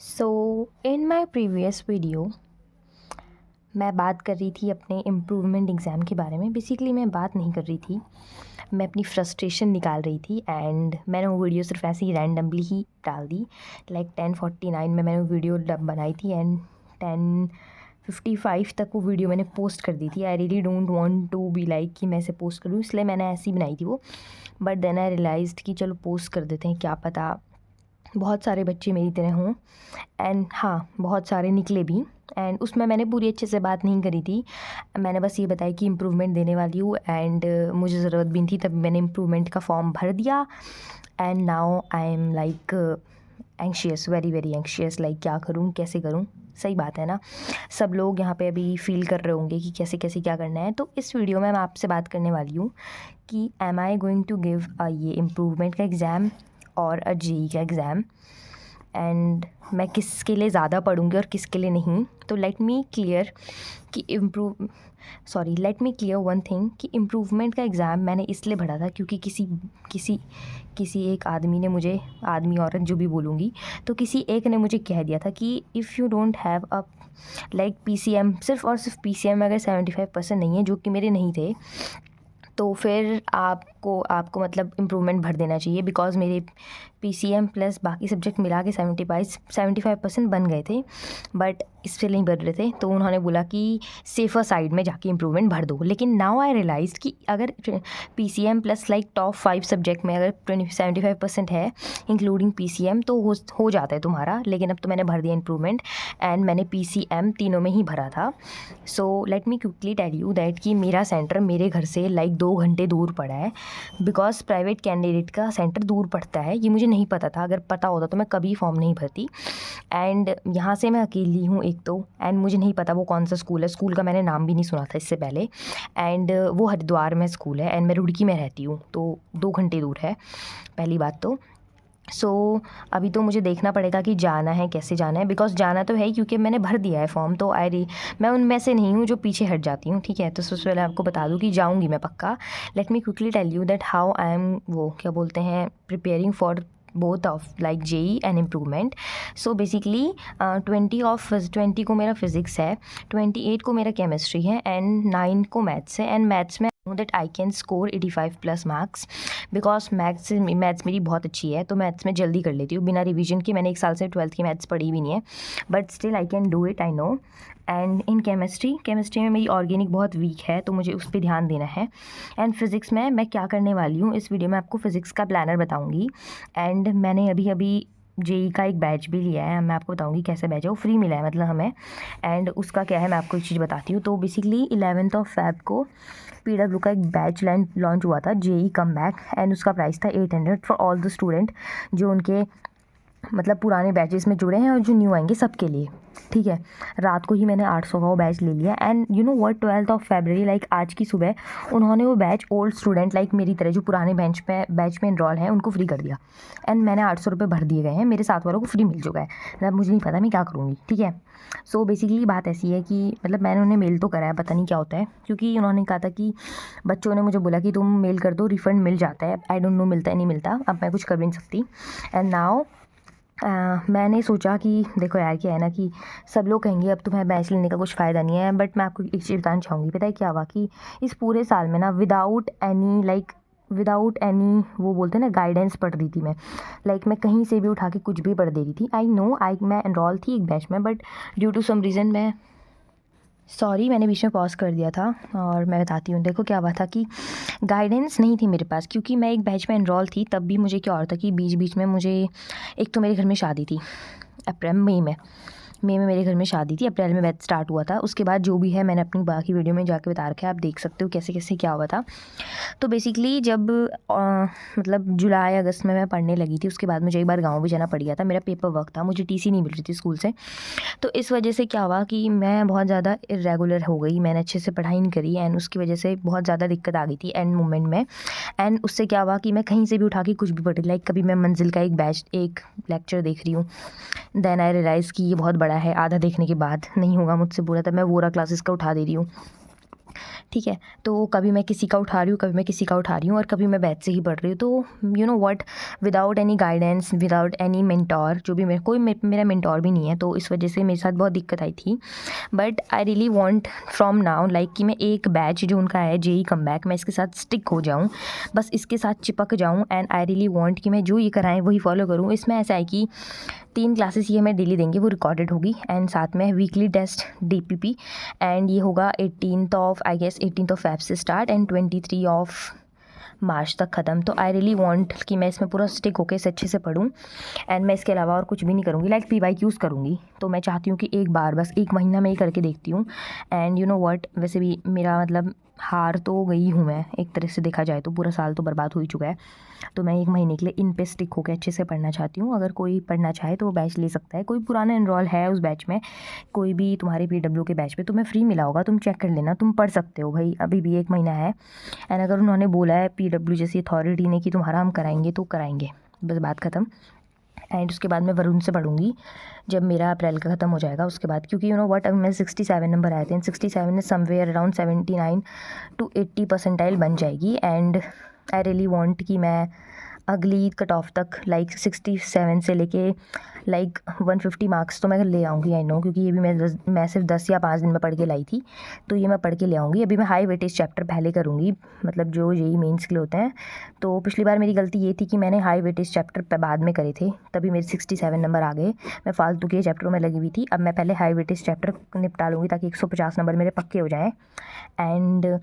So in my previous video मैं बात कर रही थी अपने इम्प्रूवमेंट एग्ज़ाम के बारे में। बेसिकली मैं बात नहीं कर रही थी, मैं अपनी फ्रस्ट्रेशन निकाल रही थी एंड मैंने वो वीडियो सिर्फ ऐसे ही रैंडमली ही डाल दी। लाइक 10:49 में मैंने वो वीडियो बनाई थी एंड 10:55 तक वो वीडियो मैंने पोस्ट कर दी थी। I really don't want to be like कि मैं इसे पोस्ट करूँ, इसलिए मैंने ऐसी ही बनाई थी वो। बट देन आई रियलाइज्ड कि चलो पोस्ट कर देते हैं, क्या पता बहुत सारे बच्चे मेरी तरह हों। एंड हाँ, बहुत सारे निकले भी। एंड उसमें मैंने पूरी अच्छे से बात नहीं करी थी, मैंने बस ये बताया कि इम्प्रूवमेंट देने वाली हूँ एंड मुझे ज़रूरत भी नहीं थी, तब मैंने इम्प्रूवमेंट का फॉर्म भर दिया। And now I am like anxious, very very anxious, like क्या करूँ, कैसे करूँ। सही बात है ना, सब लोग यहाँ पे अभी फील कर रहे होंगे कि कैसे कैसे क्या करना है। तो इस वीडियो में मैं आपसे बात करने वाली हूँ कि am I going to give ये इम्प्रूवमेंट का एग्ज़ाम और जेई का एग्ज़ाम, एंड मैं किसके लिए ज़्यादा पढ़ूँगी और किसके लिए नहीं। तो let me clear one thing कि इम्प्रूवमेंट का एग्ज़ाम मैंने इसलिए भरा था क्योंकि किसी एक आदमी ने मुझे, आदमी औरत जो भी बोलूँगी, तो किसी एक ने मुझे कह दिया था कि if you don't have a like PCM, सिर्फ और सिर्फ PCM में अगर 75% नहीं है, जो कि मेरे नहीं थे, तो फिर आपको मतलब इम्प्रूवमेंट भर देना चाहिए। बिकॉज़ मेरे PCM प्लस बाकी सब्जेक्ट मिला के 75% बन गए थे, बट इससे नहीं बन रहे थे। तो उन्होंने बोला कि सेफ़र साइड में जाके इम्प्रूवमेंट भर दो। लेकिन नाउ आई रियलाइज़ कि अगर PCM plus like top 5 subject में अगर 75% है इंक्लूडिंग PCM, तो हो जाता है तुम्हारा। लेकिन अब तो मैंने भर दिया इम्प्रूवमेंट एंड मैंने PCM तीनों में ही भरा था। So let me quickly tell you that कि मेरा सेंटर मेरे घर से लाइक 2 घंटे दूर पड़ा है। बिकॉज़ प्राइवेट कैंडिडेट का सेंटर दूर पड़ता है, ये मुझे नहीं पता था। अगर पता होता तो मैं कभी फॉर्म नहीं भरती। एंड यहाँ से मैं अकेली हूँ एक तो, एंड मुझे नहीं पता वो कौन सा स्कूल है। स्कूल का मैंने नाम भी नहीं सुना था इससे पहले। एंड वो हरिद्वार में स्कूल है एंड मैं रुड़की में रहती हूँ, तो 2 घंटे दूर है पहली बात तो। अभी तो मुझे देखना पड़ेगा कि जाना है, कैसे जाना है। बिकॉज़ जाना तो है ही, क्योंकि मैंने भर दिया है फॉर्म। तो मैं उनमें से नहीं हूँ जो पीछे हट जाती हूँ, ठीक है। तो सबसे पहले आपको बता दूँ कि जाऊँगी मैं पक्का। Let me quickly tell you that how I am, वो क्या बोलते हैं, preparing for both of like JEE and improvement. So basically 20 को मेरा फिज़िक्स है, 28 को मेरा केमिस्ट्री है एंड 9 को मैथ्स है। एंड मैथ्स में that I can score 85+ marks, because maths मेरी बहुत अच्छी है। तो मैथ्स में जल्दी कर लेती हूँ बिना रिवीजन के। मैंने 1 साल से 12th की मैथ्स पढ़ी भी नहीं है, but still I can do it, I know. And in chemistry में मेरी ऑर्गेनिक बहुत वीक है, तो मुझे उस पर ध्यान देना है। एंड फिज़िक्स में मैं क्या करने वाली हूँ, इस वीडियो में आपको फ़िज़िक्स का प्लानर बताऊँगी। एंड मैंने अभी जेई का एक बैच भी लिया है, मैं आपको बताऊंगी कैसे बैच है, वो फ्री मिला है मतलब हमें। एंड उसका क्या है, मैं आपको एक चीज़ बताती हूँ। तो बेसिकली 11th ऑफ Feb को PW का एक बैच लॉन्च हुआ था, जेई कम बैक, एंड उसका प्राइस था 800 फॉर ऑल द स्टूडेंट जो उनके मतलब पुराने बैचेस में जुड़े हैं और जो न्यू आएंगे सबके लिए, ठीक है। रात को ही मैंने 800 का वो बैच ले लिया। And you know what, 12th of February like आज की सुबह उन्होंने वो बैच ओल्ड स्टूडेंट लाइक मेरी तरह जो पुराने बैच में इनरोल हैं उनको फ्री कर दिया। एंड मैंने 800 रुपये भर दिए गए हैं, मेरे साथ वालों को फ्री मिल चुका है। मतलब मुझे नहीं पता मैं क्या करूँगी, ठीक है। सो बेसिकली बात ऐसी है कि मतलब मैंने उन्हें मेल तो करा है, पता नहीं क्या होता है, क्योंकि उन्होंने कहा था कि बच्चों ने मुझे बोला कि तुम मेल कर दो, रिफ़ंड मिल जाता है। आई डोंट नो मिलता है नहीं मिलता, अब मैं कुछ कर भी नहीं सकती। एंड नाउ मैंने सोचा कि देखो यार, क्या है ना कि सब लोग कहेंगे अब तुम्हें बैच लेने का कुछ फ़ायदा नहीं है, बट मैं आपको एक चीज़ बताना चाहूँगी। पता है क्या हुआ कि इस पूरे साल में ना विदाउट एनी वो बोलते हैं ना गाइडेंस पढ़ रही थी मैं। लाइक मैं कहीं से भी उठा के कुछ भी पढ़ दे रही थी। आई नो मैं एनरोल थी एक बैच में, but due to some reason मैंने बीच में पॉज कर दिया था। और मैं बताती हूँ, देखो क्या हुआ था कि गाइडेंस नहीं थी मेरे पास, क्योंकि मैं एक बैच में एनरोल थी। तब भी मुझे क्या हो रहा था कि बीच बीच में मुझे, एक तो मेरे घर में शादी थी मई में मेरे घर में शादी थी, अप्रैल में बैच स्टार्ट हुआ था। उसके बाद जो भी है मैंने अपनी बाकी वीडियो में जाके बता रखा है, आप देख सकते हो कैसे कैसे क्या हुआ था। तो बेसिकली जब मतलब जुलाई अगस्त में मैं पढ़ने लगी थी, उसके बाद मुझे एक बार गाँव भी जाना पड़ गया था, मेरा पेपर वर्क था, मुझे TC नहीं मिल रही थी स्कूल से। तो इस वजह से क्या हुआ कि मैं बहुत ज़्यादा इरेगुलर हो गई, मैंने अच्छे से पढ़ाई नहीं करी एंड उसकी वजह से बहुत ज़्यादा दिक्कत आ गई थी एंड मोमेंट में। एंड उससे क्या हुआ कि मैं कहीं से भी उठा के कुछ भी पढ़ी, लाइक कभी मैं मंजिल का एक लेक्चर देख रही हूँ, देन आई रियलाइज़ कि ये बहुत बड़ा है, आधा देखने के बाद नहीं होगा मुझसे पूरा, तब मैं वोरा क्लासेस का उठा दे रही हूँ। ठीक है। तो कभी मैं किसी का उठा रही हूँ, कभी मैं किसी का उठा रही हूँ, और कभी मैं बैच से ही पढ़ रही हूँ। तो you know what, without any guidance, without any mentor, जो भी मेरा मेंटोर भी नहीं है, तो इस वजह से मेरे साथ बहुत दिक्कत आई थी। But I really want from now like कि मैं एक बैच जो उनका है जेई कमबैक, मैं इसके साथ स्टिक हो जाऊँ, बस इसके साथ चिपक जाऊँ। एंड आई रियली वांट कि मैं जो ये कराएं वही फॉलो करूँ। इसमें ऐसा है कि 3 क्लासेस ये हमें डेली देंगे, वो रिकॉर्डेड होगी, एंड साथ में वीकली टेस्ट डीपीपी, एंड ये होगा 18th of I guess 18th of Feb से स्टार्ट एंड 23 ऑफ मार्च तक ख़त्म। तो आई रियली वांट कि मैं इसमें पूरा स्टिक होकर इसे अच्छे से पढूं, एंड मैं इसके अलावा और कुछ भी नहीं करूँगी, लाइक PYQs करूँगी। तो मैं चाहती हूँ कि एक बार बस 1 महीना में ही करके देखती हूँ। एंड यू नो व्हाट, वैसे भी मेरा मतलब हार तो गई हूँ मैं, एक तरह से देखा जाए तो पूरा साल तो बर्बाद हो ही चुका है। तो मैं 1 महीने के लिए इन पे स्टिक होकर अच्छे से पढ़ना चाहती हूँ। अगर कोई पढ़ना चाहे तो वो बैच ले सकता है, कोई पुराना एनरोल है उस बैच में, कोई भी तुम्हारे PW के बैच पे तुम्हें फ्री मिला होगा, तुम चेक कर लेना, तुम पढ़ सकते हो भाई, अभी भी 1 महीना है। एंड अगर उन्होंने बोला है PW जैसी अथॉरिटी ने कि तुम्हारा हम कराएंगे तो कराएंगे, बस बात ख़त्म। एंड उसके बाद मैं वरुण से पढ़ूंगी जब मेरा अप्रैल का ख़त्म हो जाएगा उसके बाद, क्योंकि यू नो व्हाट, अब मेरे 67 नंबर आए थे, 67 is somewhere around 79 to 80 percentile बन जाएगी। एंड आई रियली वांट कि मैं अगली कट ऑफ तक लाइक 67 से लेके लाइक 150 मार्क्स तो मैं ले आऊँगी, आई नो, क्योंकि ये भी मैं सिर्फ 10 या 5 दिन में पढ़ के लाई थी, तो ये मैं पढ़ के ले आऊँगी। अभी मैं हाई वेटेज चैप्टर पहले करूँगी, मतलब जो जेई मेंस के लिए होते हैं। तो पिछली बार मेरी गलती ये थी कि मैंने हाई वेटेज चैप्टर बाद में करे थे, तभी मेरे 67 नंबर आ गए, मैं फालतू के चैप्टरों में लगी हुई थी। अब मैं पहले हाई वेटेज चैप्टर निपटा लूँगी ताकि 150 नंबर मेरे पक्के हो जाएँ। एंड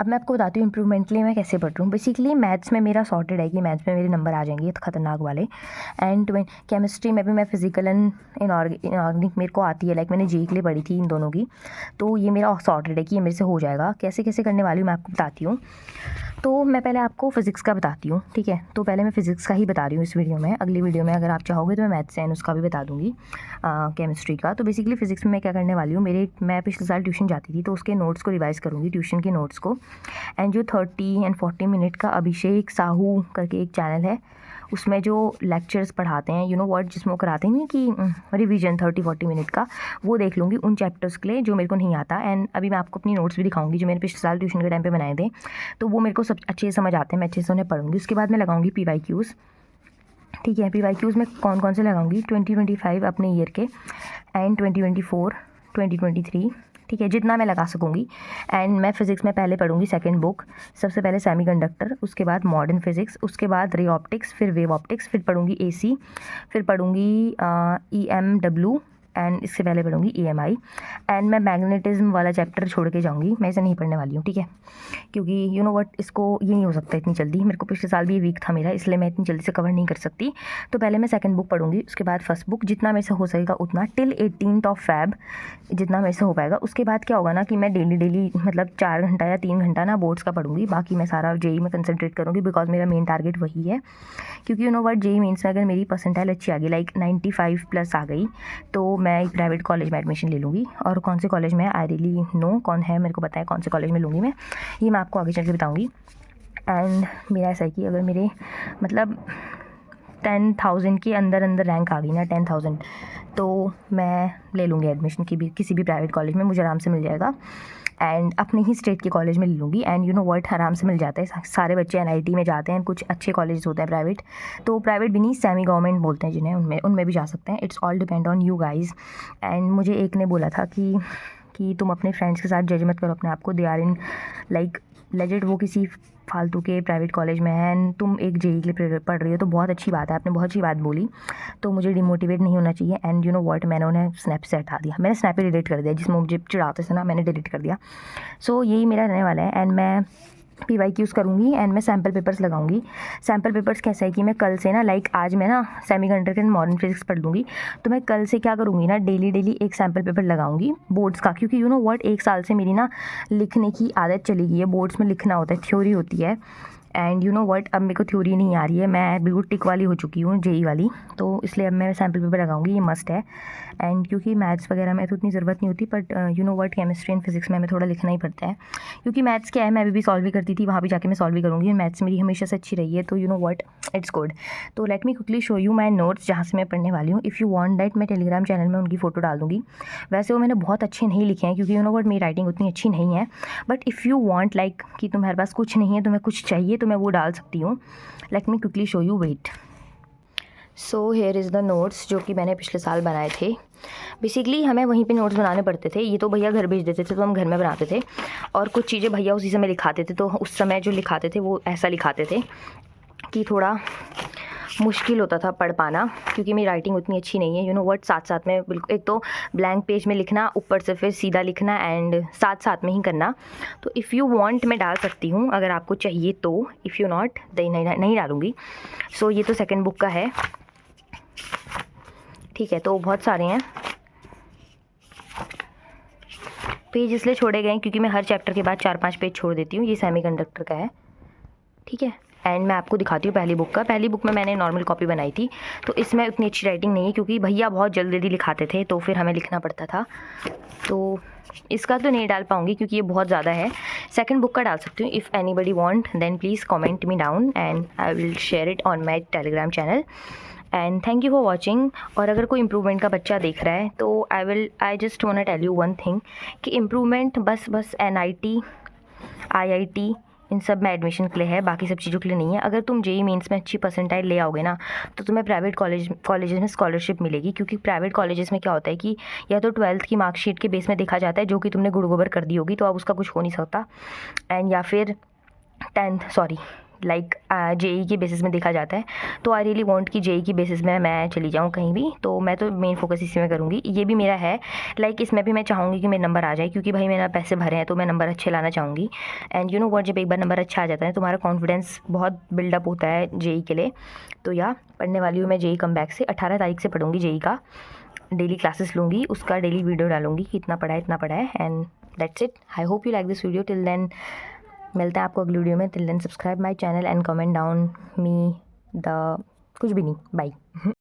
अब मैं आपको बताती हूँ इम्प्रूवमेंट के लिए मैं कैसे पढ़ रही हूँ। बेसिकली मैथ्स में मेरा सॉर्टेड है कि मैथ्स में मेरे नंबर आ जाएंगे खतरनाक वाले। एंड केमिस्ट्री में भी मैं फिजिकल एंड इनऑर्गेनिक मेरे को आती है, लाइक मैंने जेई के लिए पढ़ी थी इन दोनों की, तो ये मेरा सॉर्टेड है कि ये मेरे से हो जाएगा। कैसे कैसे करने वाली हूँ मैं आपको बताती हूँ। तो मैं पहले आपको फ़िज़िक्स का बताती हूँ, ठीक है। तो पहले मैं फ़िज़िक्स का ही बता रही हूँ इस वीडियो में, अगली वीडियो में अगर आप चाहोगे तो मैं मैथ्स एंड उसका भी बता दूँगी, केमिस्ट्री का। तो बेसिकली फ़िज़िक्स में मैं क्या करने वाली हूँ, मैं पिछले साल ट्यूशन जाती थी, तो उसके नोट्स को रिवाइज़ करूँगी, ट्यूशन के नोट्स को। एंड जो 30 एंड 40 मिनट का अभिषेक साहू करके एक चैनल है, उसमें जो लेक्चर्स पढ़ाते हैं, यू नो व्हाट, जिसमें वो कराते हैं कि रिवीजन 30-40 मिनट का, वो देख लूँगी उन चैप्टर्स के लिए जो मेरे को नहीं आता। एंड अभी मैं आपको अपनी नोट्स भी दिखाऊंगी जो मैंने पिछले साल ट्यूशन के टाइम पे बनाए थे, तो वो मेरे को सब अच्छे से समझ आते हैं, मैं अच्छे से उन्हें पढ़ूंगी। उसके बाद मैं लगाऊंगी PYQs, ठीक है। PYQs में कौन कौन से लगाऊंगी, 2025 अपने ईयर के, एंड 2024, 2023, ठीक है, जितना मैं लगा सकूँगी। एंड मैं फ़िज़िक्स में पहले पढ़ूंगी सेकंड बुक, सबसे पहले सेमीकंडक्टर, उसके बाद मॉडर्न फिज़िक्स, उसके बाद रे ऑप्टिक्स, फिर वेव ऑप्टिक्स, फिर पढ़ूंगी AC, फिर पढ़ूंगी EMW, एंड इससे पहले पढ़ूंगी EMI। एंड मैं मैग्नेटिज्म वाला चैप्टर छोड़ के जाऊँगी, मैं इसे नहीं पढ़ने वाली हूँ, ठीक है, क्योंकि यू नो व्हाट, इसको ये नहीं हो सकता इतनी जल्दी, मेरे को पिछले साल भी ये वीक था मेरा, इसलिए मैं इतनी जल्दी से कवर नहीं कर सकती। तो पहले मैं सेकंड बुक पढ़ूंगी, उसके बाद फर्स्ट बुक, जितना मेरे से हो सकेगा उतना, टिल 18th ऑफ फेब, जितना मेरे से हो पाएगा। उसके बाद क्या होगा ना कि मैं डेली मतलब 4 घंटा या 3 घंटा ना बोर्ड्स का पढ़ूंगी, बाकी मैं सारा जेई में कंसंट्रेट करूँगी, बिकॉज मेरा मेन टारगेट वही है। क्योंकि you know what, JEE mains में अगर मेरी परसेंटाइल अच्छी आ गई, लाइक 95 प्लस आ गई, तो मैं एक प्राइवेट कॉलेज में एडमिशन ले लूँगी। और कौन से कॉलेज में, आई रियली नो कौन है, मेरे को पता है कौन से कॉलेज में लूँगी मैं, ये मैं आपको आगे चल के बताऊँगी। एंड मेरा ऐसा है कि अगर मेरे मतलब 10,000 के अंदर रैंक आ गई ना, 10,000, तो मैं ले लूँगी एडमिशन किसी भी प्राइवेट कॉलेज में, मुझे आराम से मिल जाएगा। एंड अपने ही स्टेट के कॉलेज में ले लूँगी। एंड यू नो व्हाट, आराम से मिल जाता है, सारे बच्चे NIT में जाते हैं, कुछ अच्छे कॉलेज होते हैं प्राइवेट, तो प्राइवेट भी नहीं, सेमी गवर्नमेंट बोलते हैं जिन्हें, उनमें भी जा सकते हैं। It's all depend on you guys. And मुझे एक ने बोला था कि तुम अपने फ्रेंड्स के साथ जज मत करो अपने आप को, they are in like legend, वो किसी फालतू के प्राइवेट कॉलेज में है, एंड तुम एक जेई के लिए पढ़ रही हो, तो बहुत अच्छी बात है, आपने बहुत अच्छी बात बोली, तो मुझे डिमोटिवेट नहीं होना चाहिए। एंड यू नो व्हाट, मैंने उन्हें स्नैप से हटा दिया, मैंने स्नैप ही डिलीट कर दिया, जिसमें मुझे चिढ़ाते थे ना, मैंने डिलीट कर दिया। सो यही मेरा रहने वाला है। एंड मैं PYQs करूँगी, एंड मैं सैम्पल पेपर्स लगाऊंगी। सैम्पल पेपर्स कैसे है कि मैं कल से ना, लाइक आज मैं ना सेमीकंडक्टर एंड मॉडर्न फिजिक्स पढ़ लूँगी, तो मैं कल से क्या करूँगी ना, डेली एक सैम्पल पेपर लगाऊंगी बोर्ड्स का, क्योंकि यू नो व्हाट, 1 साल से मेरी ना लिखने की आदत चली गई है, बोर्ड्स में लिखना होता है, थ्योरी होती है, एंड यू नो व्हाट, अब मेरे को थ्योरी नहीं आ रही है, मैं बिल्कुल टिक वाली हो चुकी हूँ जेई वाली, तो इसलिए अब मैं सैम्पल पेपर लगाऊंगी, ये मस्ट है। एंड क्योंकि मैथ्स वगैरह में तो उतनी ज़रूरत नहीं होती, but you know what, chemistry and physics में हमें थोड़ा लिखना ही पड़ता है, क्योंकि मैथ्स क्या है, मैं अभी भी सॉल्व भी करती थी, वहाँ भी जाके मैं सॉल्व भी करूँगी, मैथ्स मेरी हमेशा से अच्छी रही है, तो you know what, it's good. तो let me quickly show you my notes जहाँ से मैं पढ़ने वाली हूँ। इफ़ यू वांट दैट, मैं टेलीग्राम चैनल में उनकी फ़ोटो डाल दूँगी। वैसे वो मैंने बहुत अच्छे नहीं लिखे हैं, क्योंकि यू नो व्हाट, मेरी राइटिंग उतनी अच्छी नहीं है, but if you want like कि तुम्हारे पास कुछ नहीं है, तुम्हें कुछ चाहिए, तो मैं वो डाल सकती हूँ। Let me quickly show you, wait. So here is the notes जो कि मैंने पिछले साल बनाए थे। बेसिकली हमें वहीं पे नोट्स बनाने पड़ते थे, ये तो भैया घर भेज देते थे, तो हम घर में बनाते थे, और कुछ चीज़ें भैया उसी समय लिखाते थे, तो उस समय जो लिखाते थे वो ऐसा लिखाते थे कि थोड़ा मुश्किल होता था पढ़ पाना, क्योंकि मेरी राइटिंग उतनी अच्छी नहीं है, यू नो व्हाट, साथ साथ में बिल्कुल, एक तो ब्लैंक पेज में लिखना, ऊपर से फिर सीधा लिखना, एंड साथ साथ में ही करना। तो इफ़ यू वांट मैं डाल सकती हूँ, अगर आपको चाहिए तो, इफ़ यू नॉट देन नहीं डालूँगी। सो ये तो सेकंड बुक का है, ठीक है, तो बहुत सारे हैं पेज, इसलिए छोड़े गए क्योंकि मैं हर चैप्टर के बाद 4-5 पेज छोड़ देती हूँ। ये सेमीकंडक्टर का है, ठीक है। एंड मैं आपको दिखाती हूँ पहली बुक का। पहली बुक में मैंने नॉर्मल कॉपी बनाई थी, तो इसमें उतनी अच्छी राइटिंग नहीं है, क्योंकि भैया बहुत जल्दी जल्दी लिखाते थे, तो फिर हमें लिखना पड़ता था, तो इसका तो नहीं डाल पाऊँगी क्योंकि ये बहुत ज़्यादा है। सेकंड बुक का डाल सकती हूँ। If anybody want then please comment me down and I will share it on my Telegram channel. And thank you for watching. और अगर कोई इम्प्रूवमेंट का बच्चा देख रहा है, तो I just want tell you one thing, कि इम्प्रूवमेंट बस NIT IIT इन सब में एडमिशन के लिए है, बाकी सब चीज़ों के लिए नहीं है। अगर तुम जेई मेंस में अच्छी परसेंटाइल ले आओगे ना, तो तुम्हें प्राइवेट कॉलेजेस में स्कॉलरशिप मिलेगी, क्योंकि प्राइवेट कॉलेजेस में क्या होता है कि या तो 12th की मार्कशीट के बेस में देखा जाता है, जो कि तुमने गुड़ गोबर कर दी होगी, तो अब उसका कुछ हो नहीं सकता, एंड या फिर 10th सॉरी लाइक जेई के बेसिस में देखा जाता है। तो आई रियली वांट कि जेई की बेसिस में मैं चली जाऊँ कहीं भी, तो मैं तो मेन फोकस इसी में करूँगी। ये भी मेरा है, लाइक इसमें भी मैं चाहूँगी कि मेरे नंबर आ जाए, क्योंकि भाई मैंने पैसे भरे हैं, तो मैं नंबर अच्छे लाना चाहूँगी। एंड यू नो व्हाट, जब एक बार नंबर अच्छा आ जाता है, तुम्हारा कॉन्फिडेंस बहुत बिल्डअप होता है जेई के लिए। तो या पढ़ने वाली हूँ मैं जेई कमबैक से, 18 तारीख से पढ़ूँगी जेई का, डेली क्लासेस लूँगी, उसका डेली वीडियो डालूँगी कि इतना पढ़ा है, and that's it. I hope you like this video. Till then मिलते हैं आपको अगली वीडियो में। Till then subscribe my channel and comment down me the कुछ भी नहीं, बाय।